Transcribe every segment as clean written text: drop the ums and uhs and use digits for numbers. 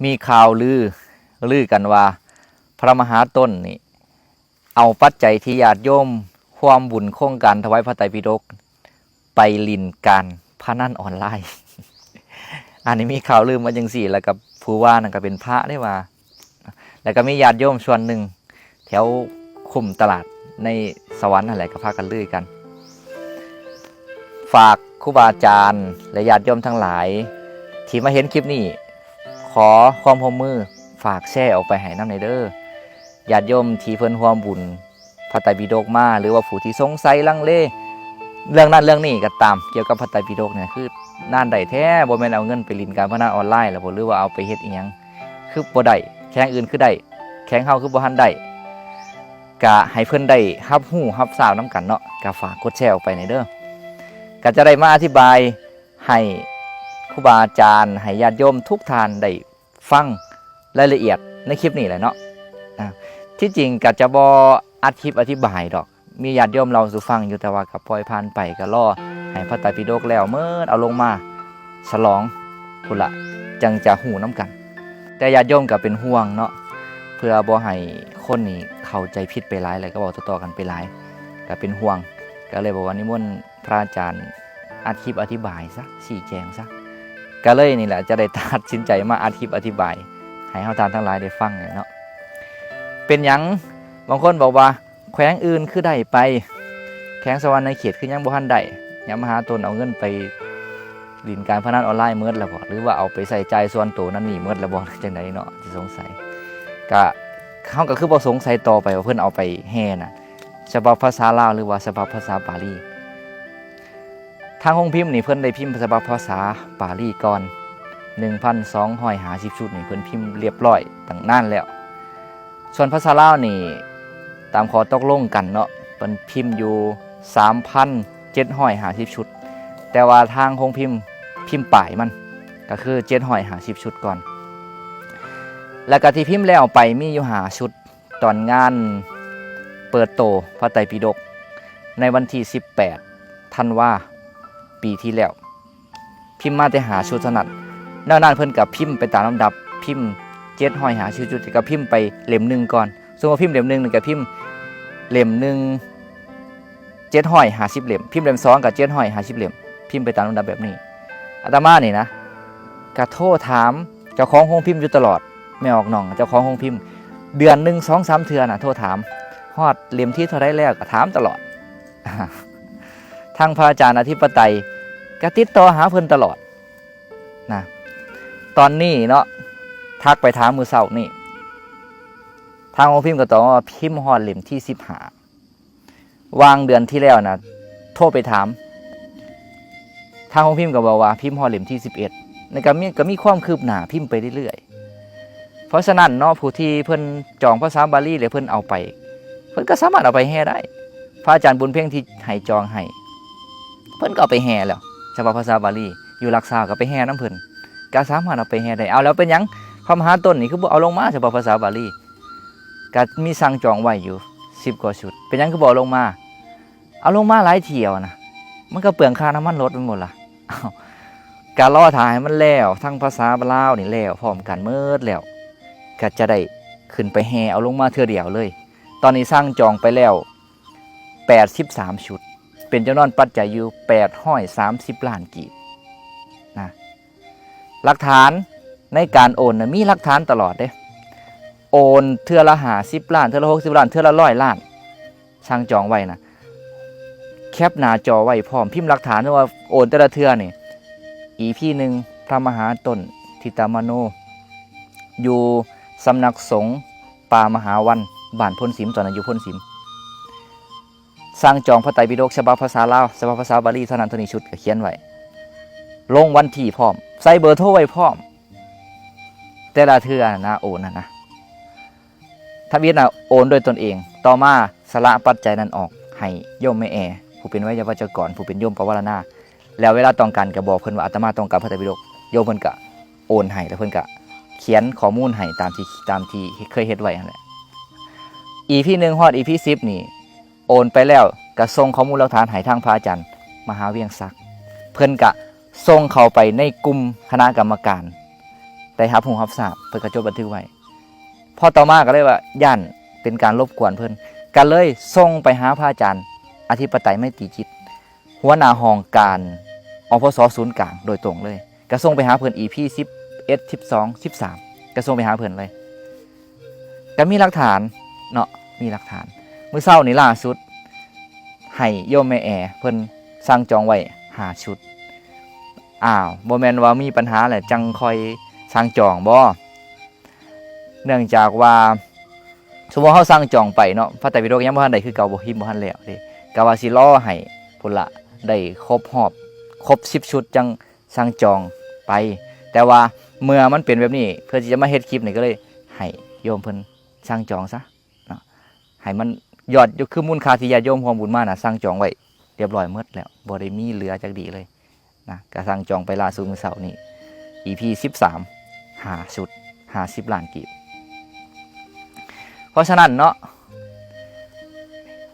มีข่าวลือกันว่าพระมหาต้นนี่เอาปัจจัยที่ญาติโยมความบุญโครงการถวายพระไตรปิฎกไปลินการพนันออนไลน์ อันนี้มีข่าวลือมาจังสี่แล้วกับผู้ว่านั่นก็เป็นพระได้ว่าแล้วก็มีญาติโยมส่วนหนึ่งแถวคุมตลาดในสวรรค์อะไรก็พากันลือกันฝากครูบาอาจารย์และญาติโยมทั้งหลายที่มาเห็นคลิปนี้ขอความร่วมมือฝากแชร์ออกไปให้นำในเด้อญาติโยมที่เพิ่นร่วมบุญพระไตรปิฎกมาหรือว่าผู้ที่สงสัยลังเลเรื่องนั้นเรื่องนี้ก็ตามเกี่ยวกับพระไตรปิฎกเนี่ยคือน่านใดแท้บ่แม่นเอาเงินไปลินการพนันออนไลน์แล้วบ่หรือว่าเอาไปเฮ็ดอีหยังคือบ่ได้แข่งอื่นคือได้แข่งเฮาคือบ่ทันได้ก็ให้เพิ่นได้รับรู้รับทราบนำกันเนาะก็ฝากกดแชร์ออกไปในเด้อก็จะได้มาอธิบายให้ครูบาอาจารย์ให้ญาติโยมทุกท่านได้ฟังรายละเอียดในคลิปนี้แหละเนาะที่จริงก็จะบ่อธิบายดอกมีญาติโยมเราสู่ฟังอยู่แต่ว่าก็ปล่อยผ่านไปก็รอให้พระไตรปิฎกแล้วเมื่อเอาลงมาฉลองพุ่นละจังจะหูน้ำกันแต่ญาติโยมก็เป็นห่วงเนาะเพื่อบ่ให้คนนี้เข้าใจผิดไปหลายอะไรก็บอกต่อๆกันไปหลายก็เป็นห่วงก็เลยบอกว่านิมนต์พระอาจารย์อธิบายซะชี้แจงซะก็เลยนี่แหละจะได้ตัดสินใจมาอธิบายให้เฮาท่านทั้งหลายได้ฟังเนี่ยเนาะเป็นหยังบางคนบอกว่าแขวงอื่นคือได้ไปแขวงสวรรค์ในเขตคือยังบ่ทันได้ยังมหาตนเอาเงินไปลินการพนันออนไลน์เมิดแล้วบ่หรือว่าเอาไปใส่ใจส่วนตัวนั่นนี่เมิดแล้วบ่จังไดเนาะสิสงสัยก็เฮาก็คือบ่สงสัยต่อไปว่าเพิ่นเอาไปแห่น่ะฉบับภาษาลาวหรือว่าฉบับภาษาบาลีทางโรงพิมพ์นี่เพิ่นได้พิมพ์ฉบับภาษาบาลีก่อน 1,250 ชุดนี่เพิ่นพิมพ์เรียบร้อยตั้งนานแล้วส่วนภาษาลาวนี่ตามขอตกลงกันเนาะเพิ่นพิมพ์อยู่ 3,750 ชุดแต่ว่าทางโรงพิมพ์ป่ายมันก็คือ750 ชุดก่อนแล้วก็ที่พิมพ์แล้วไปมีอยู่5ชุดตอนงานเปิดโตพระไตรปิฎกในวันที่18ธันวาปีที่แล้วพิมพ์มาแต่5ชุดเท่านั้นนอกนั้นเพิ่นก็พิมพ์ไปตามลำดับพิมพ์750 ชุดก็พิมพ์ไปเล่ม1ก่อนสมมุติว่าพิมพ์เล่ม1นี่ก็พิมพ์เล่ม1 750 เล่มพิมพ์เล่ม2ก็750 เล่มพิมพ์ไปตามลำดับแบบนี้อาตมานี่นะก็โทรถามเจ้าของโรงพิมพ์อยู่ตลอดไม่ออกหน่องเจ้าของโรงพิมพ์เดือนนึง 2-3 เทื่อน่ะโทรถามฮอดเล่มที่เท่าไรแล้วก็ถามตลอดทางพระอาจารย์อธิปไตยก็ติดต่อหาเพิ่นตลอดนะตอนนี้เนาะทักไปถามมื้อเช้านี่ทางโรงพิมพ์ก็ตอบว่าพิมพ์ฮอดเล่มที่15วางเดือนที่แล้วนะโทรไปถามทางโรงพิมพ์ก็บอกว่าพิมพ์ฮอดเล่มที่11นี่ก็มีความคืบหน้าพิมพ์ไปเรื่อยๆเพราะฉะนั้นเนาะผู้ที่เพิ่นจองภาษาบาลีหรือเพิ่นเอาไปเพิ่นก็สามารถเอาไปแห่ได้พระอาจารย์บุญเพ่งที่ให้จองให้เพิ่นก็เอาไปแห่แล้วฉบับภาษาบาลีอยู่รักษาก็ไปแห่น้ำเพิ่นก็สามารถเอาไปแห่ได้เอาแล้วเป็นหยังพระมหาต้นนี่คือบ่เอาลงมาฉบับภาษาบาลีก็มีสั่งจองไว้อยู่10กว่าชุดเป็นหยังคือบ่เอาลงมาเอาลงมาหลายเที่ยวนะมันก็เปลืองค่าน้ำมันรถไปหมดล่ะการรอถ่ายมันแล้วทั้งภาษาลาวนี่แล้วพร้อมกันเมิดแล้วก็จะได้ขึ้นไปแห่เอาลงมาเทื่อเดียวเลยตอนนี้สร้างจองไปแล้ว83ชุดเป็นจำนวนปัจจัยอยู่830 ล้านกีบนะหลักฐานในการโอนนะมีหลักฐานตลอดเด้โอนเทื่อละ50 ล้านเทื่อละ60 ล้านเทื่อละ100 ล้านสร้างจองไว้นะแคปหน้าจอไว้พร้อมพิมพ์หลักฐานว่าโอนแต่ละเทื่อนี่EP 1พระมหาต้นทิตามโนอยู่สำนักสงฆ์ป่ามหาวันบ้านพ้นสิมตอนนั้นอยู่พ้นสิมสร้างจองพระไตรปิฎกฉบับภาษาลาวฉบับภาษาบาลีเท่านั้นเท่านี้ชุดก็เขียนไว้ลงวันที่พร้อมใส่เบอร์โทรไว้พร้อมแต่ละเทื่อนะโอนนะทะเบียนนะโอนโดยตนเองต่อมาสละปัจจัยนั้นออกให้โยมแม่แอผู้เป็นไวยาวัจกรผู้เป็นโยมปวารณาแล้วเวลาต้องการก็บอกเพิ่นว่าอาตมาต้องการพระไตรปิฎกโยมเพิ่นก็โอนให้แล้วเพิ่นก็เขียนข้อมูลให้ตามที่เคยเฮ็ดไว้นั่นแหละ EP 1ฮอด EP 10นี่โอนไปแล้วก็ส่งข้อมูลหลักฐานให้ทางพระอาจารย์มหาเวียงศักดิ์เพิ่นก็ส่งเข้าไปในกลุ่มคณะกรรมการ ได้รับหูรับทราบเพิ่นก็จดบันทึกไว้พอต่อมาก็เลยว่าย่านเป็นการรบกวนเพิ่นก็เลยส่งไปหาพระอาจารย์อธิปไตยไมตรีจิตหัวหน้าห้องการอพสศูนย์กลางโดยตรงเลยก็ส่งไปหาเพิ่น EP 11 12 13ก็ส่งไปหาเพิ่นเลยก็มีหลักฐานเนาะมีหลักฐานมื้อเช้านี้ล่าสุดให้โยมแม่แอเพิ่นสั่งจองไว้5ชุดบ่แม่นว่ามีปัญหาแหละจังค่อยสั่งจองบ่เนื่องจากว่าสมมุติเฮาสั่งจองไปเนาะพระไตรปิฎกยังบ่ทันได้คือเก่าบ่พิมพ์บ่ทันแล้วเด้ก็ว่าสิรอให้พุ่นละได้ครบ10ชุดจังสั่งจองไปแต่ว่าเมื่อมันเป็นแบบนี้เพื่อที่จะมาเฮ็ดคลิปนี่ก็เลยให้โยมเพิ่นสั่งจองซะเนาะให้มันยอดคือมูลค่าที่ญาติโยมร่วมบุญมาน่ะสั่งจองไว้เรียบร้อยหมดแล้วบ่ได้มีเหลือจักดีเลยนะก็สั่งจองไปล่าสุดมื้อเช้านี้ EP 13 5ชุด50ล้านกีบเพราะฉะนั้นเนาะ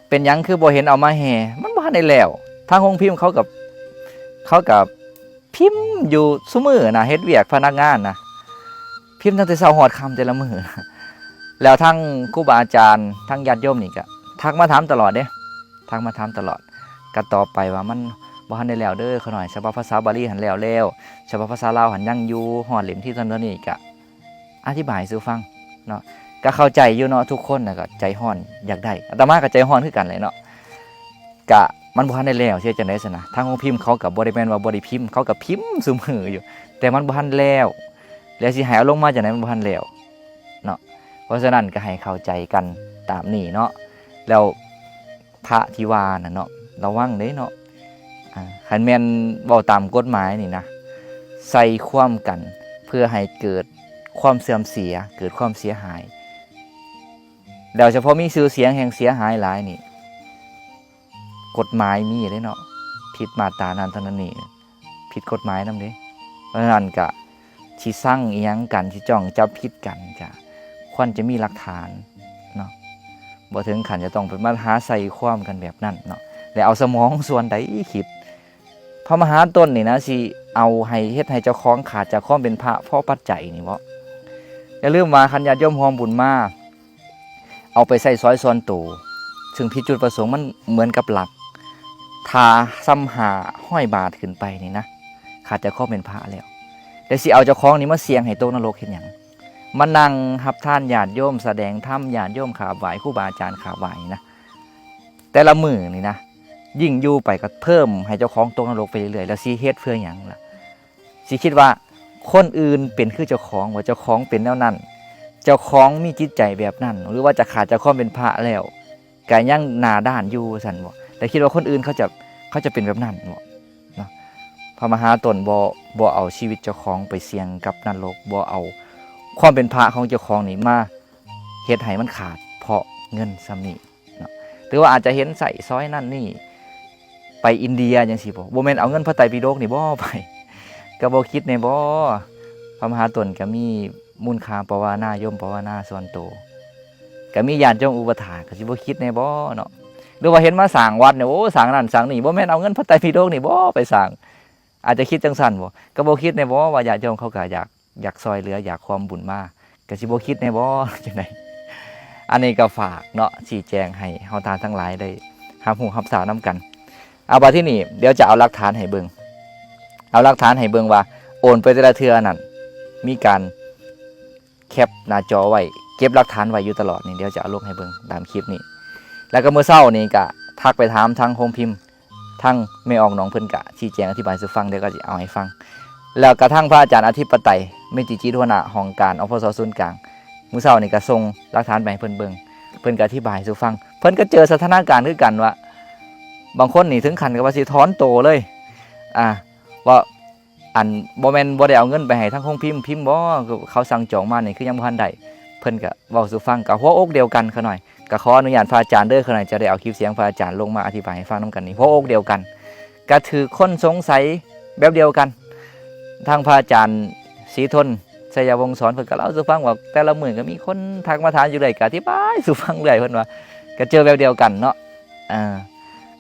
เป็นหยังคือบ่เห็นเอามาแห่มันบ่ทันได้แล้วทางโรงพิมพ์เขากับพิมพ์อยู่ซุมื้อนะเฮ็ดเวียกพนักงานนะพิมพ์ตั้งแต่เช้าฮอดค่ำแต่ละมื้อแล้วทั้งครูบาอาจารย์ทั้งญาติโยมนี่ก็ทักมาถามตลอดเด้ทักมาถามตลอดก็ตอบไปว่ามันบ่ทันได้แล้วเด้อเขาหน่อยฉบับภาษาบาลีหันแล้วฉบับภาษาลาวหันยังอยู่ฮอดเล่มที่ตอนนี้ก็อธิบายสู่ฟังเนาะก็เข้าใจอยู่เนาะทุกคนน่ะก็ใจฮ้อนอยากได้อาตมาก็ใจฮ้อนคือกันเลยเนาะก็มันบ่ทันได้แล้วเชื่อจังได๋ซะนะทางโรงพิมพ์เขาก็บ่ได้แม่นว่าบ่ได้พิมพ์เขาก็พิมพ์ซุมื้ออยู่แต่มันบ่ทันแล้วสิให้เอาลงมาจังได๋มันบ่ทันแล้วเนาะเพราะฉะนั้นก็ให้เข้าใจกันตามนี้เนาะแล้วพระที่ว่าน่ะเนาะระวังเด้เนาะคันแม่นเว้าตามกฎหมายนี่นะใส่ความกันเพื่อให้เกิดความเสื่อมเสียเกิดความเสียหายแล้วเฉพาะมีชื่อเสียงแห่งเสียหายหลายนี่กฎหมายมีเด้เนาะผิดมาตรานั้นเท่านั้นนี่ผิดกฎหมายนำเด้เพราะฉะนั้นก็สิสั่งอีหยังกันสิจ้องจับผิดกันจ้ะควรจะมีหลักฐานเนาะบ่ถึงขั้นจะต้องไปมาหาใส่ความกันแบบนั้นเนาะแล้วเอาสมองส่วนใดคิดพระมหาต้นนี่นะสิเอาให้เฮ็ดให้เจ้าของขาดจากความเป็นพระเพราะปัจจัยนี่บ่อย่าลืมว่าคันญาติโยมร่วมบุญมาเอาไปใส่ซอยส่วนตัวซึ่งผิดจุดประสงค์มันเหมือนกับหลักทาซ้ำหาห้อยบาทขึ้นไปนี่นะขาดจากความเป็นพระแล้วแต่สิเอาเจ้าของนี่มาเสี่ยงให้ตกนรกเฮ็ดหยังมานั่งรับทานญาติโยมแสดงธรรมญาติโยมขาไหว้ครูบาอาจารย์ขาไหว้นะแต่ละมื้อนี่นะยิ่งอยู่ไปก็เพิ่มให้เจ้าของตกนรกไปเรื่อยๆแล้วสิเฮ็ดเพื่อหยังล่ะสิคิดว่าคนอื่นเป็นคือเจ้าของว่าเจ้าของเป็นแนวนั้นเจ้าของมีจิตใจแบบนั้นหรือว่าจะขาดจากความเป็นพระแล้วก็ยังหน้าด้านอยู่ซั่นบ่แต่คิดว่าคนอื่นเขาจะเป็นแบบนั้นบ่เนาะพระมหาตนบ่เอาชีวิตเจ้าของไปเสี่ยงกับนรกบ่เอาความเป็นพระของเจ้าของนี่มาเฮ็ดให้มันขาดเพราะเงินซ้ำนี้เนาะหรือว่าอาจจะเห็นใส่ซอยนั่นนี่ไปอินเดียจังซี่บ่แม่นเอาเงินพระไตรปิฎกนี่บ่ไปก็บ่คิดในบ่พระมหาตนก็มีมูลค่าภาวนาโยมภาวนาส่วนตัวก็มีญาติโยมอุปถากก็สิบ่คิดในบ่เนาะหรือว่าเห็นมาสร้างวัดเนี่ยโอ้สร้างนั่นสร้างนี่บ่แม่นเอาเงินพระไตรปิฎกนี่บ่ไปสร้างอาจจะคิดจังซั่นบ่ก็บ่คิดในบ่ว่าญาติโยมเขาก็อยากซอยเหลืออยากความบุญมาก็สิบ่คิดในบ่จังได๋อันนี้ก็ฝากเนาะชี้แจงให้เฮาทานทั้งหลายได้รับรู้รับทราบนํกันเอาบัดที่นี่เดี๋ยวจะเอาหลักฐานให้เบิ่งว่าโอนไปแต่ละเทื่อนั่นมีการแคปหน้าจอไว้เก็บหลักฐานไว้อยู่ตลอดนี่เดี๋ยวจะเอาลงให้เบิ่งตามคลิปนี้แล้วก็เมื่อเช้านี่ก็ทักไปถามทางโฮมพิมพ์ทางแม่ออกน้องเพิ่นก็ชี้แจงอธิบายสู่ฟังเดี๋ยวก็สิเอาให้ฟังแล้วกระทั่งพระอาจารย์อธิปไตยเมตติจิตหัวหน้าห้องการอพสศูนย์กลางมื้อเช้านี่ก็ส่งหลักฐานไปให้เพิ่นเบิ่งเพิ่นก็อธิบายสู่ฟังเพิ่นก็เจอสถานการณ์คือกันว่าบางคนนี่ถึงขั้นกับว่าสิถอนโตเลยว่าอันบ่แม่นบ่ได้เอาเงินไปให้ทั้งโรงพิมพ์บ่เขาสั่งจองมานี่คือยังบ่ทันได้เพิ่นก็เว้าสู่ฟังก็หัวอกเดียวกันเขาหน่อยก็ขออนุญาตพระอาจารย์เด้อเขาหน่อยจะได้เอาคลิปเสียงพระอาจารย์ลงมาอธิบายให้ฟังนํกันนี่หัวอกเดียวกันก็ถือคนสงสัยแบบเดียวกันทางพระอาจารย์ศรีทนชัยวงศ์สอนเพิ่นก็เล่าสู่ฟังว่าแต่ละมื้อก็มีคนทักมาถามอยู่เลยก็อธิบายสู่ฟังเรื่อยเพิ่นว่าก็เจอแบบเดียวกันเนาะ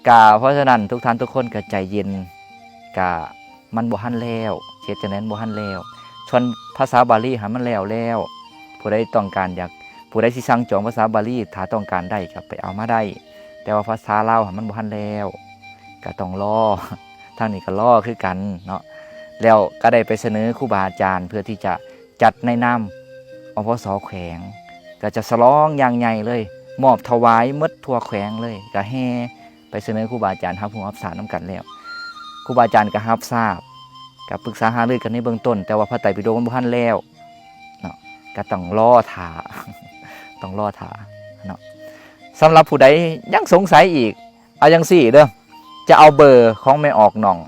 ก็เพราะฉะนั้นทุกท่านทุกคนก็ใจเย็นก็มันบ่ทันแล้วเฮ็ดจังได๋บ่ทันแล้วช ส่วนภาษาบาลีหามันแล้วผู้ใดต้องการอยากผู้ใดสิสั่งจองภาษาบาลีถ้าต้องการได้ก็ไปเอามาได้แต่ว่าภาษาลาวมันบ่ทันแล้วก็ต้องรอทางนี้ก็รอคือกันเนาะแล้วก็ได้ไปเสนอครูบาอาจารย์เพื่อที่จะจัดในนามอพส.แขวงก็จะฉลองอย่างใหญ่เลยมอบถวายหมดทั่วแขวงเลยก็แห่ไปเสนอครูบาอาจารย์รับรู้รับทราบนํกันแล้วครูบาอาจารย์ก็รับทราบก็ปรึกษาหารือกันในเบื้องต้นแต่ว่าพระไตรปิฎกมันบ่ทันแล้วเนาะก็ต้องรอท่า ต้องรอท่าเนาะสำหรับผู้ใดยังสงสัยอีกเอาจังซี่เด้อจะเอาเบอร์ของแม่ออกหน่อง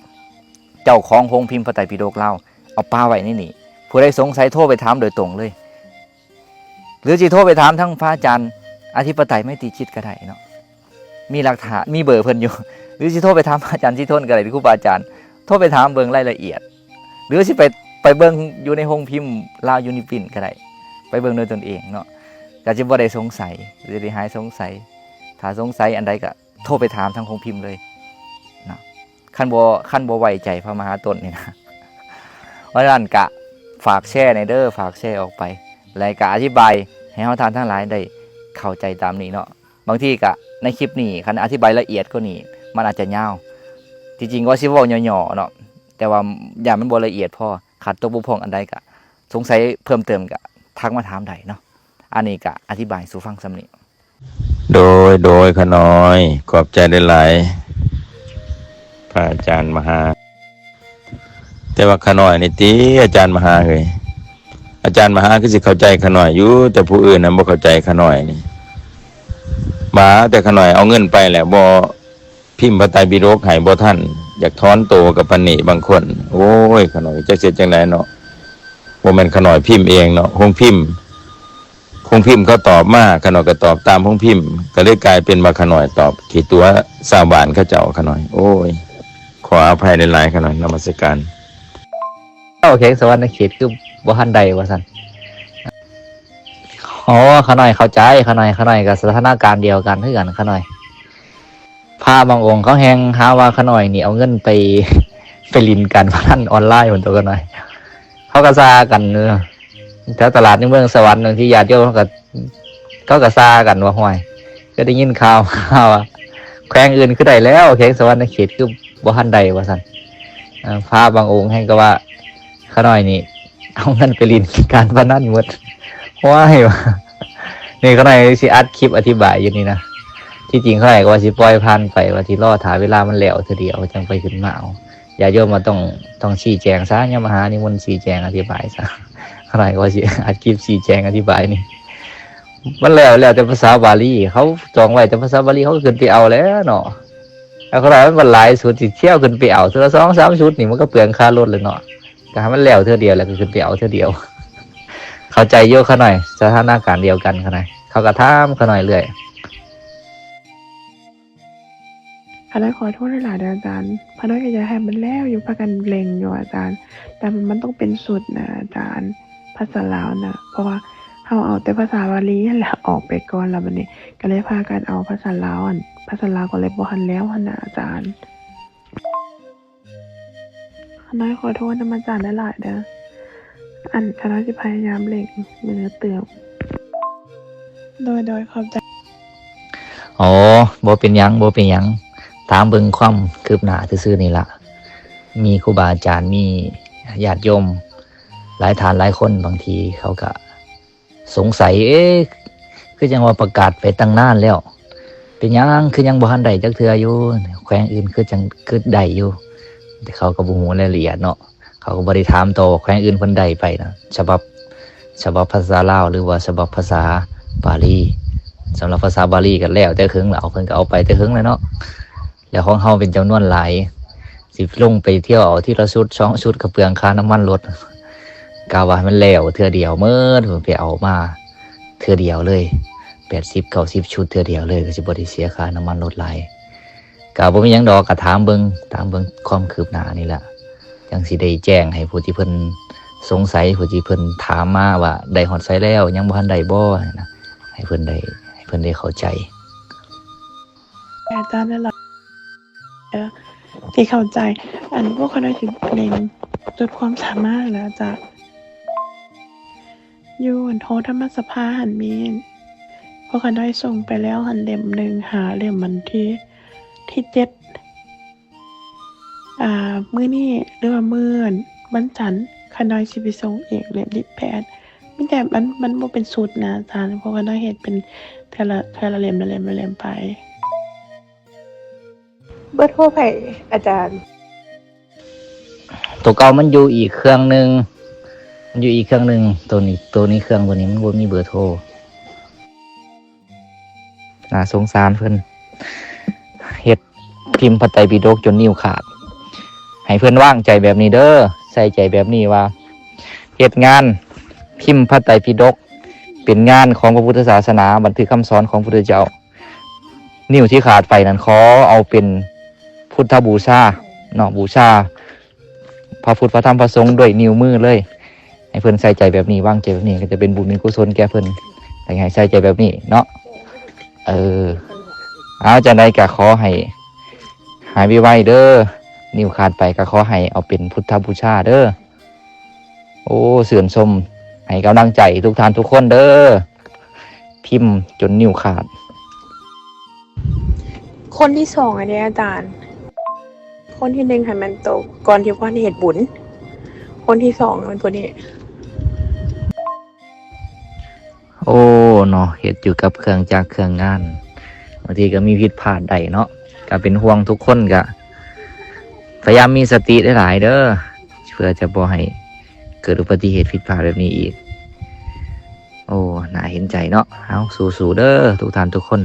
เจ้าของโรงพิมพ์พระไตรปิฎกเราเอาป้าไว้นี่ผู้ใดสงสัยโทรไปถามโดยตรงเลยหรือสิโทรไปถามทั้งพระอาจารย์อธิปไตยไม่ตีชิดก็ได้เนาะมีหลักฐานมีเบอร์เพิ่นอยู่หรือสิโทรไปถามพระอาจารย์ที่ทนก็ได้หรือครูบาอาจารย์โทรไปถามเบิ่งรายละเอียดหรือสิไปเบิ่งอยู่ในโรงพิมพ์ลาวยูนิพินก็ได้ไปเบิ่งโดยตนเองเนาะก็จะบ่ได้สงสัยหรือได้หายสงสัยถ้าสงสัยอันใดก็โทรไปถามทางโรงพิมพ์เลยเนาะคันบ่ไว้ใจพระมหาตนนี่นะเพราะฉะนั้นกะฝากแชร์ในเด้อฝากแชร์ออกไปแล้วก็อธิบายให้เฮาท่านทั้งหลายได้เข้าใจตามนี้เนาะบางทีก็ในคลิปนี้คันอธิบายละเอียดกว่านี้มันอาจจะยาวจริงๆว่าสิเว้าย่อๆเนาะแต่ว่าอย่างมันบ่ละเอียดพอขาดตกบกพร่องอันใดก็สงสัยเพิ่มเติมก็ทักมาถามได้เนาะอันนี้ก็อธิบายสู่ฟังซ้ำนี้โดยขน้อยขอบใจได้หลายพระอาจารย์มหาแต่ว่าขน้อยนี่ติอาจารย์มหาเอ้ยอาจารย์มหาคือสิเข้าใจขน้อยอยู่แต่ผู้อื่นน่ะบ่เข้าใจขน้อยนี่มาแต่ขน้อยเอาเงินไปแหละบ่พิมพ์พระไตรปิฎกให้บ่ทันอยากถอนโตกับปานนี้บางคนโอ้ยขน้อยจักเสียจังได๋เนาะบ่แม่นขน้อยพิมพ์เองเนาะคงพิมพ์เขาตอบมาขน้อยก็ตอบตามคงพิมพ์ก็เลยกลายเป็นว่าขน้อยตอบขี้ตัวชาวบ้านเขาเจ้าขน้อยโอ้ยขออภัยหลายๆขน้อยนมัสการโอเคสวรรค์เขตคือบ่ทันใดว่าซั่นอ๋อขน้อยเข้าใจขน้อยก็สถานการณ์เดียวกันคือกันขน้อยพระบางองค์เขาแฮงหาว่าขน้อยนี่เอาเงินไปลินการพนันออนไลน์เหมือนตัวกันหน่อยเขาก็ซากันแถวตลาดในเมืองสวรรค์บางทีญาติโยมเขาก็ซากันว่าห้วยก็ได้ยินข่าวว่าแขวงอื่นคือได้แล้วแขวงสวรรค์เขตคือบ่ทันใดว่าซั่นพระบางองค์ให้ก็ว่าขน้อยนี่เอาเงินไปลินการพนันหมดว้ายว่ะนี่ขน้อยสิอัดคลิปอธิบายอยู่นี่นะที่จริงเขาให้ก็ว่าสิปล่อยผ่านไปว่าที่รอถ่ายเวลามันแล้วเทื่อเดียวจังไปขึ้นมาเอาอย่าโยมมาต้องชี้แจงซะเนี่ยมหานิมนต์ชี้แจงอธิบายซะขน้อยก็ว่าสิอัดคลิปชี้แจงอธิบายนี่มันแล้วแต่ภาษาบาลีเขาจองไว้แต่ภาษาบาลีเขาขึ้นไปเอาแล้วเนาะแล้วขน้อยมันหลายสุดสิเที่ยวขึ้นไปเอาทีละ2-3ชุดนี่มันก็เปลืองค่ารถเลยเนาะก็ให้มันแล้วเทื่อเดียวแล้วก็ขึ้นไปเอาเทื่อเดียวเข้าใจเยอะขน้อยสถานการณ์เดียวกันขน้อยเขาก็ถามขน้อยเรื่อยอันนั้นขอโทษหลายๆอาจารย์พนักงานจะให้มันแล้วอยู่พากันเล็งอยู่อาจารย์แต่มันต้องเป็นสุดนะอาจารย์ภาษาลาวนะเพราะว่าเขาเอาแต่ภาษาบาลีนั่นแหละออกไปก่อนแล้วบัดนี้ก็เลยพากันเอาภาษาลาวภาษาลาวก็เลยบ่ทันแล้วหั่นน่ะอาจารย์คณะขอโทษนะอาจารย์หลายๆเด้ออันคณะสิพยายามเล็งมือเตือนโดยขอบใจอ๋อบ่เป็นหยังถามเบิ่งความคืบหน้าซื่อๆนี่ล่ะมีครูบาอาจารย์มีญาติโยมหลายท่านหลายคนบางทีเขาก็สงสัยคือจังว่าประกาศไปตั้งนานแล้วเป็นหยังคือยังบ่ทันได้จักเทื่ออยู่แขวงอื่นคือจังคือได้อยู่แต่เขาก็บ่ฮู้รายละเอียดเนาะเขาก็บ่ได้ถามต่อแขวงอื่นเพิ่นได้ไปนะฉบับภาษาลาวหรือว่าฉบับภาษาบาลีสำหรับภาษาบาลีก็แล้วแต่ครึ่งแล้วเพิ่นก็เอาไปแต่ครึ่งแล้วเนาะแล้วของเฮาเป็นจำนวนหลายสิลงไปเที่ยวเอาที่ละชุด2ชุดก็เปลืองค่าน้ำมันรถกะว่ามันแล้วเทื่อเดียวเมิดไปเอามาเทื่อเดียวเลย80-90ชุดเทื่อเดียวเลยก็สิบ่ได้เสียค่าน้ำมันรถหลายก็บ่มีหยังดอกก็ถามเบิ่งความคืบหน้านี่ล่ะจังสิได้แจ้งให้ผู้ที่เพิ่นสงสัยผู้ที่เพิ่นถามมาว่าได้ฮอดไสแล้วยังบ่ทันได้บ่นะให้เพิ่นได้เข้าใจอาจารย์นั่นแหละที่เข้าใจอันพวกคณะสิเล็งจนความสามารถแล้วอาจารย์ อยู่อันโทธรรมสภาหันมีนเพราะคันน้อยส่งไปแล้วหันเล่มหนึ่งหาเล่มมันที่7มื้อนี้หรือว่ามื้อวันจันทร์คันน้อยสิไปส่งเองเล่มที่8มีแต่มันบ่เป็นสุดนะอาจารย์เพราะว่าน้อยเฮ็ดเป็นเทื่อละเล่มละเล่มละเล่มไปเบอร์โทรไผอาจารย์ ตัวเก่ามันอยู่อีกเครื่องหนึงตัวนี้เครื่องตัวนี้มันบ่มีเบอร์โทรน่าสงสารเพิ่นเฮ็ดพิมพ์พระไตรปิฎกจนนิ้วขาดให้เพิ่นวางใจแบบนี้เด้อใส่ใจแบบนี้ว่าเฮ็ดงานพิมพ์พระไตรปิฎกเป็นงานของพระพุทธศาสนาบันทึกคำสอนของพระพุทธเจ้านิ้วที่ขาดไปนั้นขอเอาเป็นพุทธบูชาเนาะบูชาพระพุทธพระธรรมพระสงฆ์ด้วยนิ้วมือเลยให้เพิ่นใส่ใจแบบนี้วางใจแบบนี้ก็จะเป็นบุญเป็นกุศลแก่เพิ่นให้ใส่ใจแบบนี้เนาะเอาจังได๋ก็ขอให้หายไวๆเด้อนิ้วขาดไปก็ขอให้เอาเป็นพุทธบูชาเด้อโอ้เสื่อมชมให้กำลังใจทุกท่านทุกคนเด้อพิมพ์จนนิ้วขาด คนที่2อันนี้อาจารย์ คนที่1ให้มันตกก่อนที่พ่อที่เฮ็ดบุญคนที่2มันตัวนี้ โอ้เนาะเฮ็ดอยู่กับเครื่องจักรเครื่องงานบางทีก็มีผิดพลาดได้เนาะก็เป็นห่วงทุกคนก็พยายามมีสติหลายๆเด้อเพื่อจะบ่ให้เกิดอุบัติเหตุผิดพลาดแบบนี้อีกโอ้น่าเห็นใจเนาะเอาสู้ๆเด้อทุกท่านทุกคน